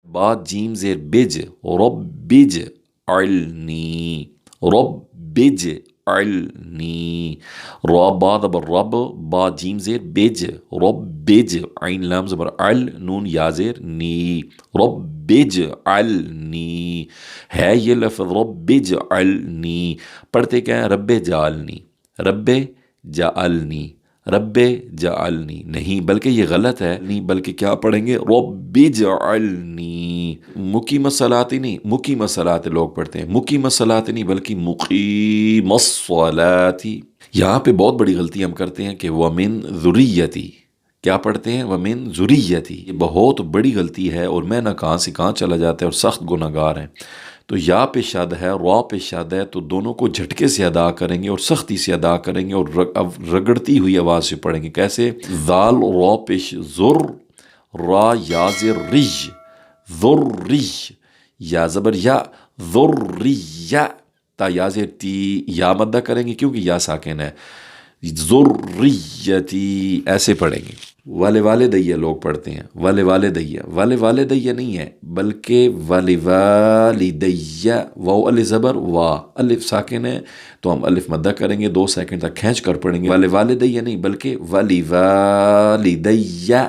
با جیم زیر بج ربج علنی ربج علنی را با زبر رب با جیم زیر بج ربج عین لام زبر عل نون یا زیر نی ربج علنی ہے یہ لفظ ربج علنی پڑھتے کیا ہیں رب جعلنی رب جعلنی رب جعلنی نہیں بلکہ یہ غلط ہے نہیں بلکہ کیا پڑھیں گے رب جعلنی مقیم الصلاۃ نہیں مقیم الصلاۃ لوگ پڑھتے ہیں مقیم الصلاۃ نہیں بلکہ مقیم الصلاۃ یہاں پہ بہت بڑی غلطی ہم کرتے ہیں کہ ومن ذریتی کیا پڑھتے ہیں ومن ذریتی یہ بہت بڑی غلطی ہے اور میں نہ کہاں سے کہاں چلا جاتا ہے اور سخت گناہگار ہیں تو یا پہ شد ہے را پہ شد ہے تو دونوں کو جھٹکے سے ادا کریں گے اور سختی سے ادا کریں گے اور رگڑتی ہوئی آواز سے پڑھیں گے کیسے ذال را پیش ذر را یا زر رج ذرج یا زبر یا ذریہ تا یا زر تی یا مدہ کریں گے کیونکہ یا ساکن ہے ذریتی ایسے پڑھیں گے والے والدیہ لوگ پڑھتے ہیں والے والدیہ نہیں ہے بلکہ والے والدیہ واو الف زبر وا الف ساکن ہے تو ہم الف مدہ کریں گے 2 سیکنڈ تک کھینچ کر پڑھیں گے والے والدیہ نہیں بلکہ والی والدیہ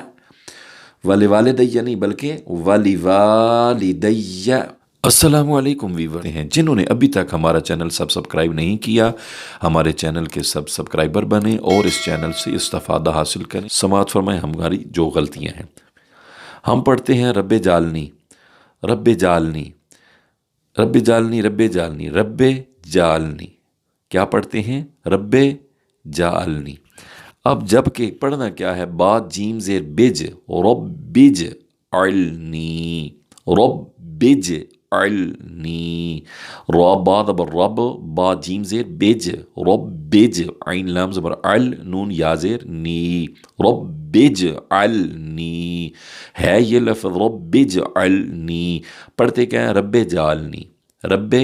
والے والدیہ نہیں بلکہ والی والدیہ السلام علیکم ویور ہیں جنہوں نے ابھی تک ہمارا چینل سبسکرائب نہیں کیا ہمارے چینل کے سبسکرائبر بنیں اور اس چینل سے استفادہ حاصل کریں سماعت فرمائیں ہماری جو غلطیاں ہیں ہم پڑھتے ہیں رب جعلنی رب جعلنی رب جعلنی رب جعلنی رب جعلنی کیا پڑھتے ہیں رب جعلنی اب جب کہ پڑھنا کیا ہے با جیم زیر بج ربج علنی ربج علنی را با زبر رب با جیم زیر بج ربج عین لام زبر عل نون یا زیر نی ربج علنی ہے یہ لفظ ربج علنی پڑھتے کیا ہیں رب جعلنی رب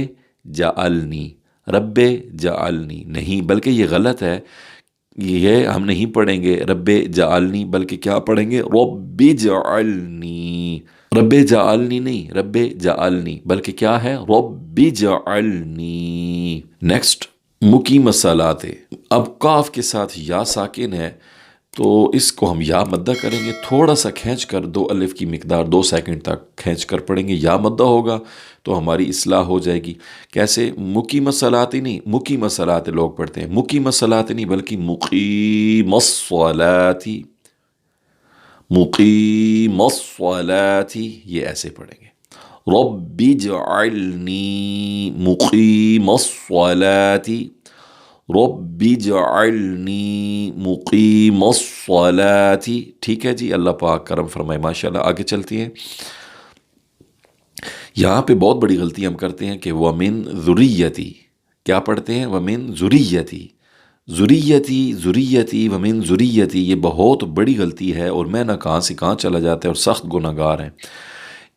جعلنی رب جعلنی نہیں بلکہ یہ غلط ہے یہ ہم نہیں پڑھیں گے رب جعلنی بلکہ کیا پڑھیں گے رب جعلنی رب جعلنی نہیں رب جعلنی بلکہ کیا ہے رب جعلنی نیکسٹ مقیم الصلاۃ اب کاف کے ساتھ یا ساکن ہے تو اس کو ہم یا مدہ کریں گے تھوڑا سا کھینچ کر 2 الف کی مقدار 2 سیکنڈ تک کھینچ کر پڑھیں گے یا مدہ ہوگا تو ہماری اصلاح ہو جائے گی کیسے مقیم الصلاۃ نہیں مقیم الصلاۃ لوگ پڑھتے ہیں مقیم الصلاۃ نہیں بلکہ مقیم الصلاۃ مقیم الصلاۃ یہ ایسے پڑھیں گے رب اجعلنی مقیم الصلاۃ رب اجعلنی مقیم الصلاۃ ٹھیک ہے جی اللہ پاک کرم فرمائے ماشاءاللہ آگے چلتی ہیں یہاں پہ بہت بڑی غلطی ہم کرتے ہیں کہ ومن ذریتی کیا پڑھتے ہیں ومن ذریتی ذریتی ذریتی ومن ذریتی یہ بہت بڑی غلطی ہے اور میں نہ کہاں سے کہاں چلا جاتا ہے اور سخت گناہگار ہیں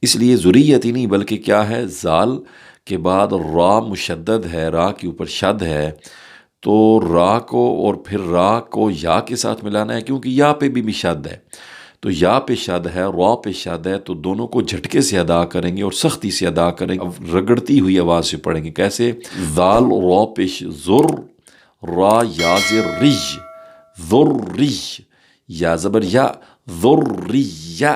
اس لیے ذریتی نہیں بلکہ کیا ہے زال کے بعد را مشدد ہے را کے اوپر شد ہے تو را کو اور پھر را کو یا کے ساتھ ملانا ہے کیونکہ یا پہ بھی شد ہے تو یا پہ شد ہے را پہ شد ہے تو دونوں کو جھٹکے سے ادا کریں گے اور سختی سے ادا کریں گے اب رگڑتی ہوئی آواز سے پڑھیں گے کیسے ذال را پیش ذر را یا زر رج ذرج یا زبر یا ذریہ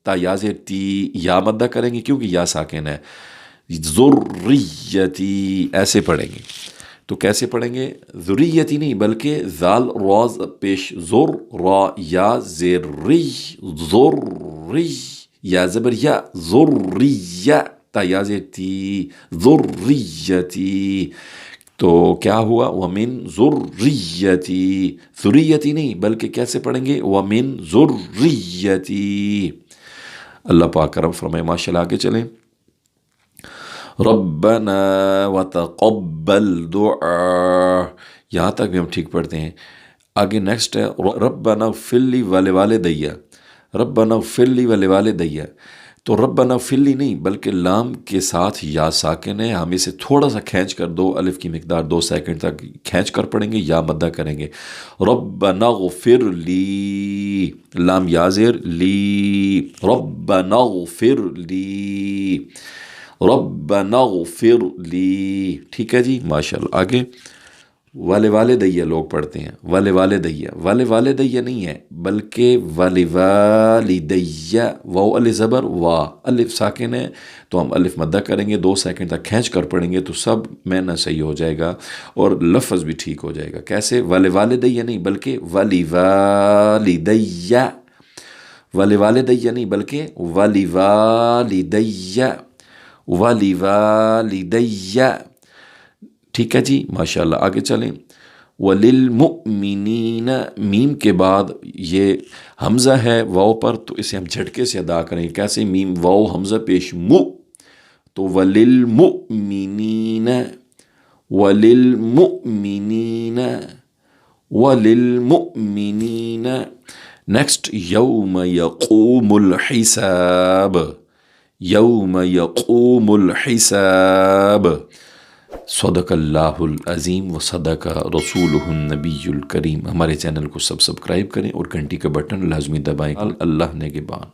تا یا زر تی یا مدہ کریں گے کیونکہ یا ساکن ہے ذریتی ایسے پڑھیں گے تو کیسے پڑھیں گے ذریتی نہیں بلکہ ذال راز پیش ذر را یا زر رج ذرج یا زبر یا ذریہ تا یا زر تی ذریتی تو کیا ہوا ومن ذریتی ذریتی نہیں بلکہ کیسے پڑھیں گے ومن ذریتی اللہ پاک کرم فرمائے ماشاءاللہ آگے چلیں ربنا وتقبل دعا یہاں تک بھی ہم ٹھیک پڑھتے ہیں آگے نیکسٹ ہے ربنا اغفر لی ولوالدیّ ربنا اغفر لی ولوالدیّ تو ربنا فلی نہیں بلکہ لام کے ساتھ یا ساکن ہے، ہم اسے تھوڑا سا کھینچ کر دو، الف کی مقدار 2 سیکنڈ تک کھینچ کر پڑھیں گے، یا مدہ کریں گے. ربنا اغفر لی، لام یا زیر لی، ربنا اغفر لی، ربنا اغفر لی. ٹھیک ہے جی، ماشاءاللہ. آگے والے والدیہ لوگ پڑھتے ہیں، والے والدیہ، والے والدیہ نہیں ہے بلکہ والے والدیہ، واو الف زبر وا، الف ساکن ہے تو ہم الف مدہ کریں گے، 2 سیکنڈ تک کھینچ کر پڑھیں گے تو سب معنی صحیح ہو جائے گا اور لفظ بھی ٹھیک ہو جائے گا. کیسے؟ والے والدیہ نہیں بلکہ والی والدیہ، والے والدیہ نہیں بلکہ والی والدیہ، والی والدیہ. ٹھیک ہے جی، ماشاءاللہ. آگے چلیں. وَلِلْمُؤْمِنِينَ، میم کے بعد یہ حمزہ ہے واو پر تو اسے ہم جھٹکے سے ادا کریں. کیسے؟ میم واو حمزہ پیش مو، تو وَلِلْمُؤْمِنِينَ، وَلِلْمُؤْمِنِينَ، وَلِلْمُؤْمِنِينَ. نیکسٹ یوم یقوم الحساب، یوم یقوم الحساب. صدق اللہ العظیم و صدق رسولہ النبی الکریم. ہمارے چینل کو سبسکرائب کریں اور گھنٹی کا بٹن لازمی دبائیں. اللہ نگہبان.